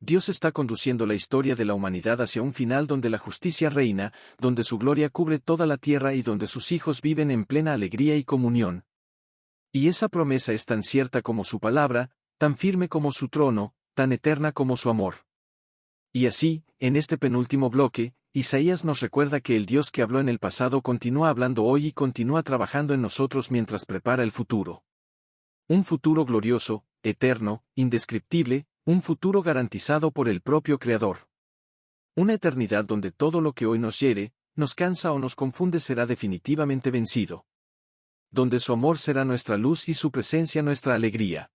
Dios está conduciendo la historia de la humanidad hacia un final donde la justicia reina, donde su gloria cubre toda la tierra y donde sus hijos viven en plena alegría y comunión. Y esa promesa es tan cierta como su palabra, tan firme como su trono, tan eterna como su amor. Y así, en este penúltimo bloque, Isaías nos recuerda que el Dios que habló en el pasado continúa hablando hoy y continúa trabajando en nosotros mientras prepara el futuro. Un futuro glorioso, eterno, indescriptible, un futuro garantizado por el propio Creador. Una eternidad donde todo lo que hoy nos hiere, nos cansa o nos confunde será definitivamente vencido. Donde su amor será nuestra luz y su presencia nuestra alegría.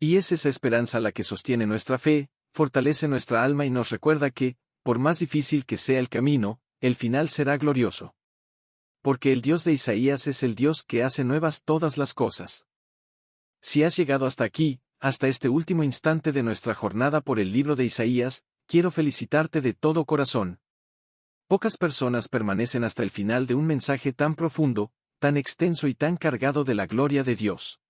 Y es esa esperanza la que sostiene nuestra fe, fortalece nuestra alma y nos recuerda que, por más difícil que sea el camino, el final será glorioso. Porque el Dios de Isaías es el Dios que hace nuevas todas las cosas. Si has llegado hasta aquí, hasta este último instante de nuestra jornada por el libro de Isaías, quiero felicitarte de todo corazón. Pocas personas permanecen hasta el final de un mensaje tan profundo, tan extenso y tan cargado de la gloria de Dios.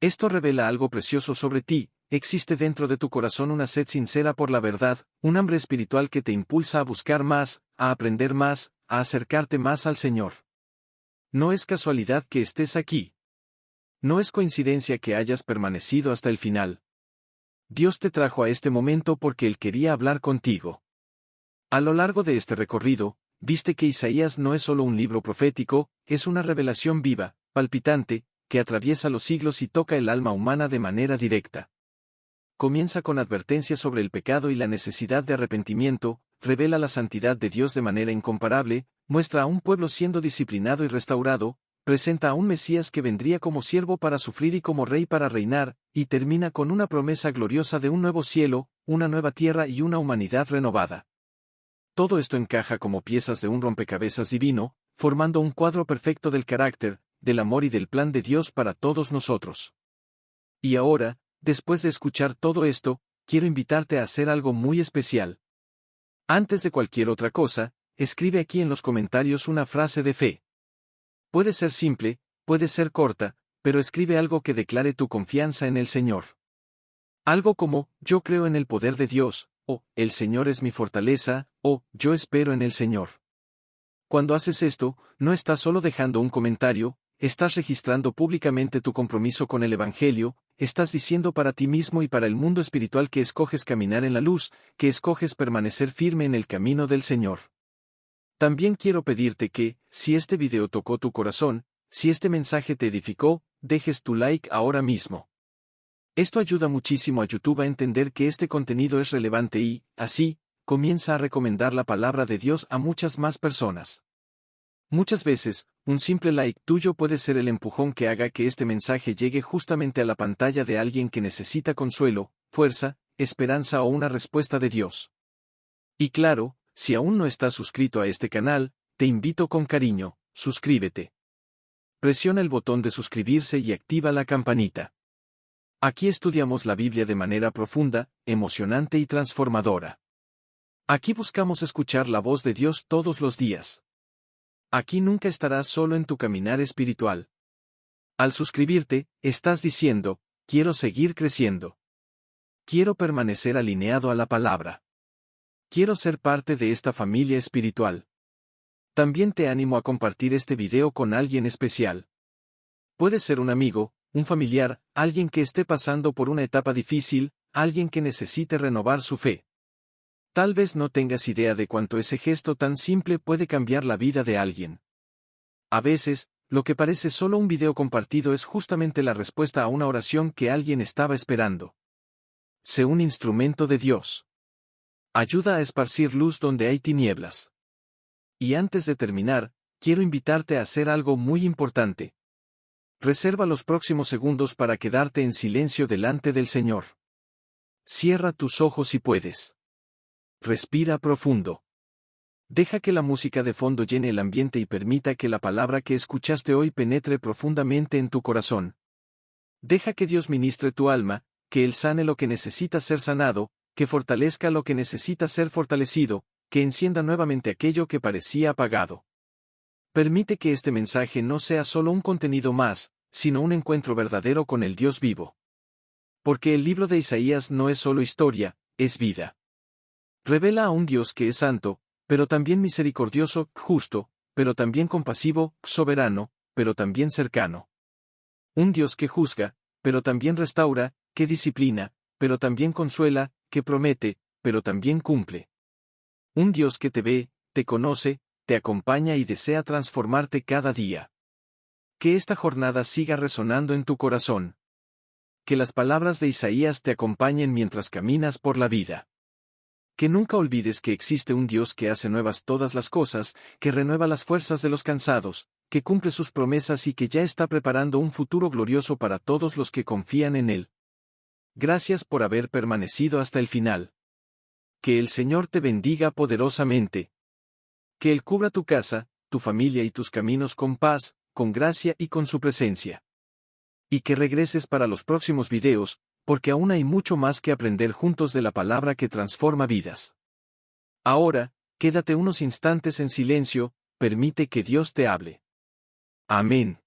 Esto revela algo precioso sobre ti: existe dentro de tu corazón una sed sincera por la verdad, un hambre espiritual que te impulsa a buscar más, a aprender más, a acercarte más al Señor. No es casualidad que estés aquí. No es coincidencia que hayas permanecido hasta el final. Dios te trajo a este momento porque Él quería hablar contigo. A lo largo de este recorrido, viste que Isaías no es solo un libro profético, es una revelación viva, palpitante, que atraviesa los siglos y toca el alma humana de manera directa. Comienza con advertencias sobre el pecado y la necesidad de arrepentimiento, revela la santidad de Dios de manera incomparable, muestra a un pueblo siendo disciplinado y restaurado, presenta a un Mesías que vendría como siervo para sufrir y como rey para reinar, y termina con una promesa gloriosa de un nuevo cielo, una nueva tierra y una humanidad renovada. Todo esto encaja como piezas de un rompecabezas divino, formando un cuadro perfecto del carácter, del amor y del plan de Dios para todos nosotros. Y ahora, después de escuchar todo esto, quiero invitarte a hacer algo muy especial. Antes de cualquier otra cosa, escribe aquí en los comentarios una frase de fe. Puede ser simple, puede ser corta, pero escribe algo que declare tu confianza en el Señor. Algo como, yo creo en el poder de Dios, o, el Señor es mi fortaleza, o, yo espero en el Señor. Cuando haces esto, no estás solo dejando un comentario, estás registrando públicamente tu compromiso con el Evangelio, estás diciendo para ti mismo y para el mundo espiritual que escoges caminar en la luz, que escoges permanecer firme en el camino del Señor. También quiero pedirte que, si este video tocó tu corazón, si este mensaje te edificó, dejes tu like ahora mismo. Esto ayuda muchísimo a YouTube a entender que este contenido es relevante y, así, comienza a recomendar la palabra de Dios a muchas más personas. Muchas veces, un simple like tuyo puede ser el empujón que haga que este mensaje llegue justamente a la pantalla de alguien que necesita consuelo, fuerza, esperanza o una respuesta de Dios. Y claro, si aún no estás suscrito a este canal, te invito con cariño, suscríbete. Presiona el botón de suscribirse y activa la campanita. Aquí estudiamos la Biblia de manera profunda, emocionante y transformadora. Aquí buscamos escuchar la voz de Dios todos los días. Aquí nunca estarás solo en tu caminar espiritual. Al suscribirte, estás diciendo, quiero seguir creciendo. Quiero permanecer alineado a la palabra. Quiero ser parte de esta familia espiritual. También te animo a compartir este video con alguien especial. Puede ser un amigo, un familiar, alguien que esté pasando por una etapa difícil, alguien que necesite renovar su fe. Tal vez no tengas idea de cuánto ese gesto tan simple puede cambiar la vida de alguien. A veces, lo que parece solo un video compartido es justamente la respuesta a una oración que alguien estaba esperando. Sé un instrumento de Dios. Ayuda a esparcir luz donde hay tinieblas. Y antes de terminar, quiero invitarte a hacer algo muy importante. Reserva los próximos segundos para quedarte en silencio delante del Señor. Cierra tus ojos si puedes. Respira profundo. Deja que la música de fondo llene el ambiente y permita que la palabra que escuchaste hoy penetre profundamente en tu corazón. Deja que Dios ministre tu alma, que Él sane lo que necesita ser sanado, que fortalezca lo que necesita ser fortalecido, que encienda nuevamente aquello que parecía apagado. Permite que este mensaje no sea solo un contenido más, sino un encuentro verdadero con el Dios vivo. Porque el libro de Isaías no es solo historia, es vida. Revela a un Dios que es santo, pero también misericordioso, justo, pero también compasivo, soberano, pero también cercano. Un Dios que juzga, pero también restaura, que disciplina, pero también consuela, que promete, pero también cumple. Un Dios que te ve, te conoce, te acompaña y desea transformarte cada día. Que esta jornada siga resonando en tu corazón. Que las palabras de Isaías te acompañen mientras caminas por la vida. Que nunca olvides que existe un Dios que hace nuevas todas las cosas, que renueva las fuerzas de los cansados, que cumple sus promesas y que ya está preparando un futuro glorioso para todos los que confían en Él. Gracias por haber permanecido hasta el final. Que el Señor te bendiga poderosamente. Que Él cubra tu casa, tu familia y tus caminos con paz, con gracia y con su presencia. Y que regreses para los próximos videos, porque aún hay mucho más que aprender juntos de la palabra que transforma vidas. Ahora, quédate unos instantes en silencio, permite que Dios te hable. Amén.